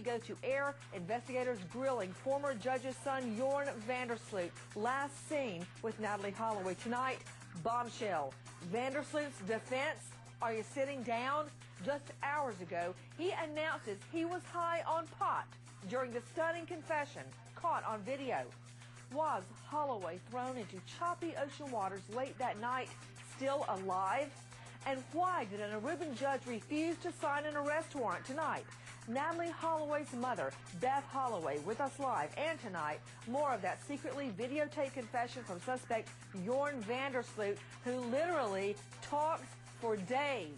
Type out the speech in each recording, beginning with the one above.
we go to air. Investigators grilling former judge's son, Jorn Vandersloot, last seen with Natalee Holloway. Tonight, bombshell. Vandersloot's defense, are you sitting down? Just hours ago, he announces he was high on pot during the stunning confession caught on video. Was Holloway thrown into choppy ocean waters late that night still alive? And why did an Aruban judge refuse to sign an arrest warrant tonight? Natalee Holloway's mother, Beth Holloway, with us live. And tonight, more of that secretly videotaped confession from suspect Jorn Vandersloot, who literally talks for days.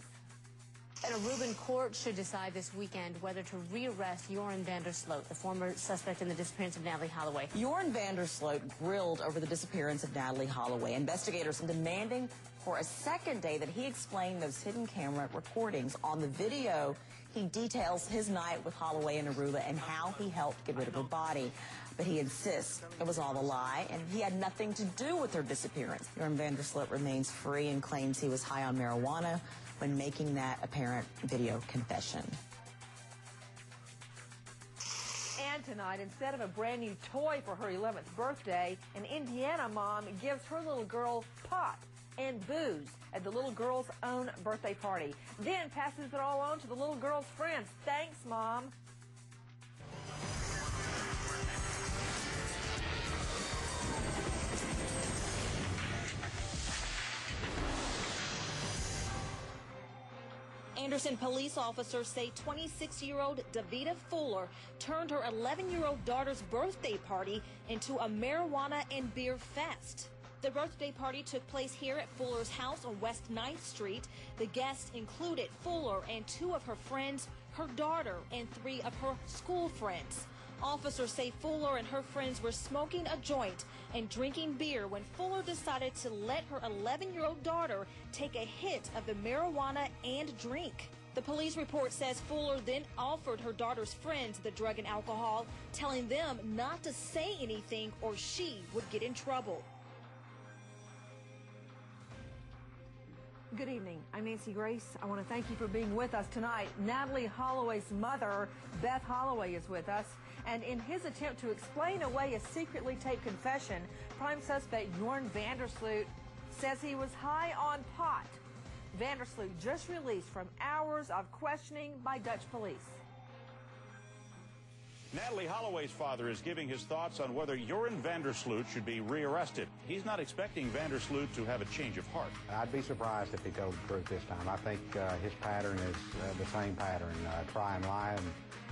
An Aruban court should decide this weekend whether to rearrest Jorn Vandersloot, the former suspect in the disappearance of Natalee Holloway. Jorn Vandersloot grilled over the disappearance of Natalee Holloway. Investigators demanding for a second day that he explain those hidden camera recordings. On the video, he details his night with Holloway in Aruba and how he helped get rid of her body. But he insists it was all a lie and he had nothing to do with her disappearance. Jorn Vandersloot remains free and claims he was high on marijuana when making that apparent video confession. And tonight, instead of a brand new toy for her 11th birthday, an Indiana mom gives her little girl pot and booze at the little girl's own birthday party. Then passes it all on to the little girl's friends. Thanks, Mom. Anderson police officers say 26-year-old Davida Fuller turned her 11-year-old daughter's birthday party into a marijuana and beer fest. The birthday party took place here at Fuller's house on West 9th Street. The guests included Fuller and 2 of her friends, her daughter, and 3 of her school friends. Officers say Fuller and her friends were smoking a joint and drinking beer when Fuller decided to let her 11-year-old daughter take a hit of the marijuana and drink. The police report says Fuller then offered her daughter's friends the drug and alcohol, telling them not to say anything or she would get in trouble. Good evening. I'm Nancy Grace. I want to thank you for being with us tonight. Natalee Holloway's mother, Beth Holloway, is with us. And in his attempt to explain away a secretly taped confession, prime suspect Jorn Vandersloot says he was high on pot. Vandersloot just released from hours of questioning by Dutch police. Natalee Holloway's father is giving his thoughts on whether Jorn Vandersloot should be rearrested. He's not expecting Vandersloot to have a change of heart. I'd be surprised if he told the truth this time. I think his pattern is the same pattern, try and lie and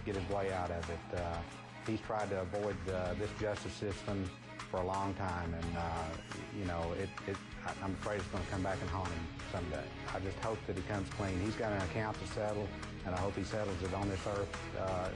get his way out of it. He's tried to avoid this justice system for a long time, and you know, I'm afraid it's going to come back and haunt him someday. I just hope that he comes clean. He's got an account to settle, and I hope he settles it on this earth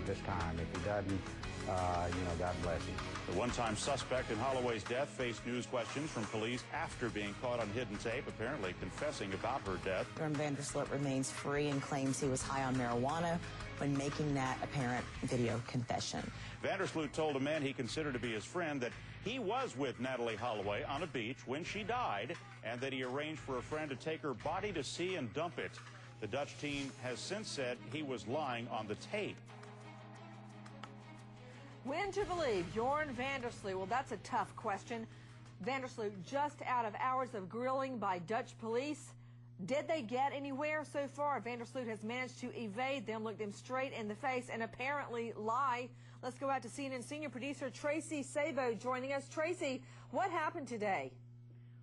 this time. If he doesn't, you know, God bless him. The one-time suspect in Holloway's death faced news questions from police after being caught on hidden tape, apparently confessing about her death. Jorn Vandersloot remains free and claims he was high on marijuana when making that apparent video confession. Vandersloot told a man he considered to be his friend that he was with Natalee Holloway on a beach when she died, and that he arranged for a friend to take her body to sea and dump it. The Dutch team has since said he was lying on the tape. When to believe Jorn Vandersloot? Well, that's a tough question. Vandersloot just out of hours of grilling by Dutch police. Did they get anywhere so far? Vandersloot has managed to evade them, look them straight in the face, and apparently lie. Let's go out to CNN senior producer Tracy Sabo joining us. Tracy, what happened today?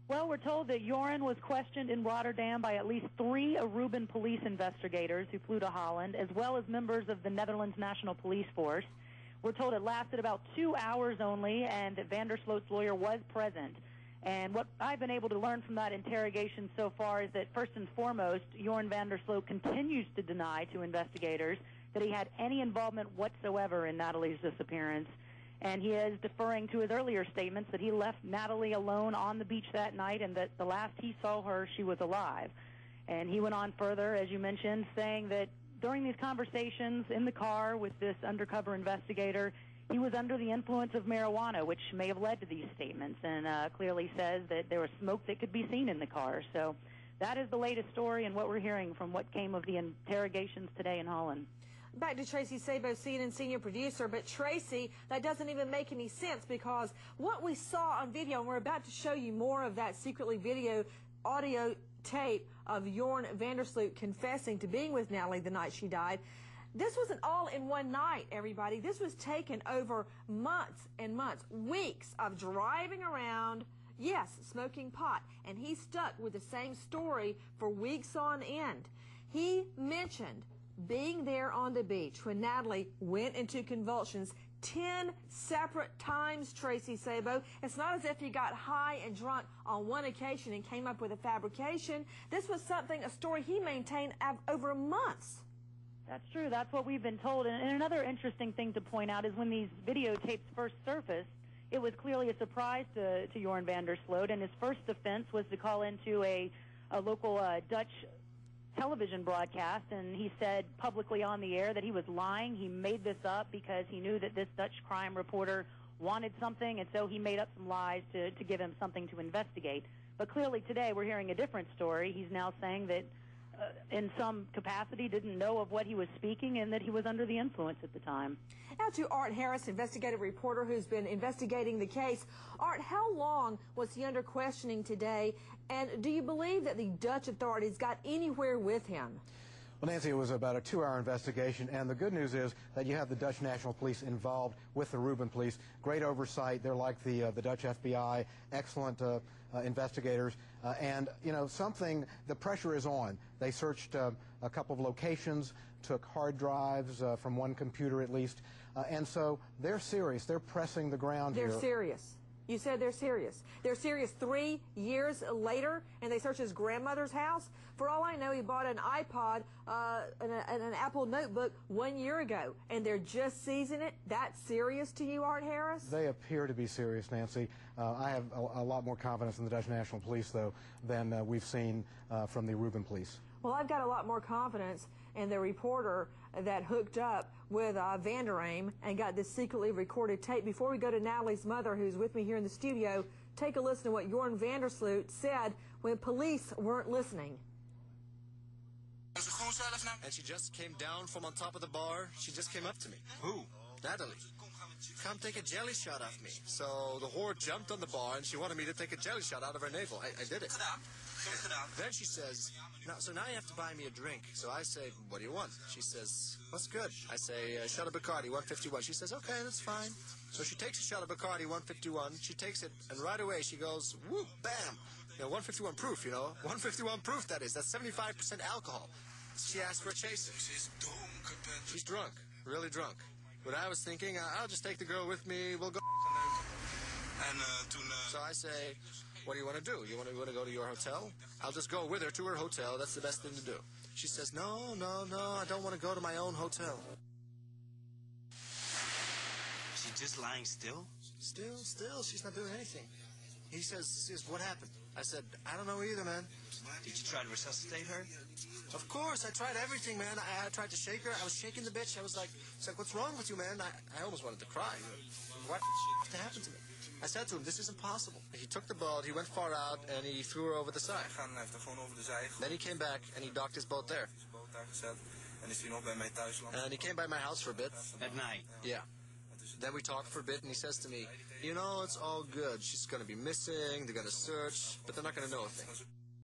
Well, we're told that Jorn was questioned in Rotterdam by at least 3 Aruban police investigators who flew to Holland, as well as members of the Netherlands National Police Force. We're told it lasted about 2 hours only, and that Vandersloot's lawyer was present. And what I've been able to learn from that interrogation so far is that, first and foremost, Jorn Vandersloot continues to deny to investigators that he had any involvement whatsoever in Natalee's disappearance. And he is deferring to his earlier statements that he left Natalee alone on the beach that night and that the last he saw her, she was alive. And he went on further, as you mentioned, saying that during these conversations in the car with this undercover investigator, he was under the influence of marijuana, which may have led to these statements, and clearly says that there was smoke that could be seen in the car. So that is the latest story and what we're hearing from what came of the interrogations today in Holland. Back to Tracy Sabo, CNN senior producer. But Tracy, that doesn't even make any sense, because what we saw on video, and we're about to show you more of that secretly video audio tape of Jorn Vandersloot confessing to being with Natalee the night she died. This wasn't all in one night, everybody. This was taken over months and months, weeks of driving around, yes, smoking pot. And he stuck with the same story for weeks on end. He mentioned being there on the beach when Natalee went into convulsions 10 separate times, Tracy Sabo. It's not as if he got high and drunk on one occasion and came up with a fabrication. This was something, a story he maintained over months. That's true. That's what we've been told. And another interesting thing to point out is when these videotapes first surfaced, it was clearly a surprise to Jorn Vandersloot, and his first defense was to call into a local Dutch television broadcast, and he said publicly on the air that he was lying. He made this up because he knew that this Dutch crime reporter wanted something, and so he made up some lies to give him something to investigate. But clearly today we're hearing a different story. He's now saying that in some capacity didn't know of what he was speaking and that he was under the influence at the time. Now to Art Harris, investigative reporter who's been investigating the case. Art, how long was he under questioning today, and do you believe that the Dutch authorities got anywhere with him? Well, Nancy, it was about a 2-hour investigation, and the good news is that you have the Dutch National Police involved with the Reuben Police. Great oversight. They're like the Dutch FBI, excellent investigators. And, you know, the pressure is on. They searched a couple of locations, took hard drives from one computer at least, and so they're serious. They're pressing the ground here. They're serious. You said they're serious. They're serious 3 years later, and they searched his grandmother's house. For all I know, he bought an iPod and an Apple notebook 1 year ago, and they're just seizing it. That's serious to you, Art Harris? They appear to be serious, Nancy. I have a lot more confidence in the Dutch National Police, though, than we've seen from the Reuben Police. Well, I've got a lot more confidence in the reporter that hooked up with Vanderame and got this secretly recorded tape. Before we go to Natalee's mother, who's with me here in the studio, take a listen to what Jorn Vandersloot said when police weren't listening. And she just came down from on top of the bar. She just came up to me. Who? Natalee. Come take a jelly shot of me. So the whore jumped on the bar and she wanted me to take a jelly shot out of her navel. I did it. Then she says, so now you have to buy me a drink. So I say, what do you want? She says, what's good? I say, a shot of Bacardi, 151. She says, okay, that's fine. So she takes a shot of Bacardi, 151. She takes it, and right away she goes, whoop, bam. You know, 151 proof, you know. 151 proof, that is. That's 75% alcohol. She asked for a chaser. She's drunk, really drunk. But I was thinking, I'll just take the girl with me. We'll go. So I say, what do you want to do? You want to go to your hotel? I'll just go with her to her hotel. That's the best thing to do. She says, no, I don't want to go to my own hotel. She's just lying still? Still. She's not doing anything. He says, what happened? I said, I don't know either, man. Did you try to resuscitate her? Of course, I tried everything, man. I tried to shake her. I was shaking the bitch. I was like, what's wrong with you, man? I almost wanted to cry. What have to happen to me? I said to him, this isn't possible. He took the boat, he went far out, and he threw her over the side. Then he came back, and he docked his boat there. And he came by my house for a bit. At night? Yeah. Then we talked for a bit, and he says to me, you know, it's all good. She's going to be missing, they're going to search, but they're not going to know a thing.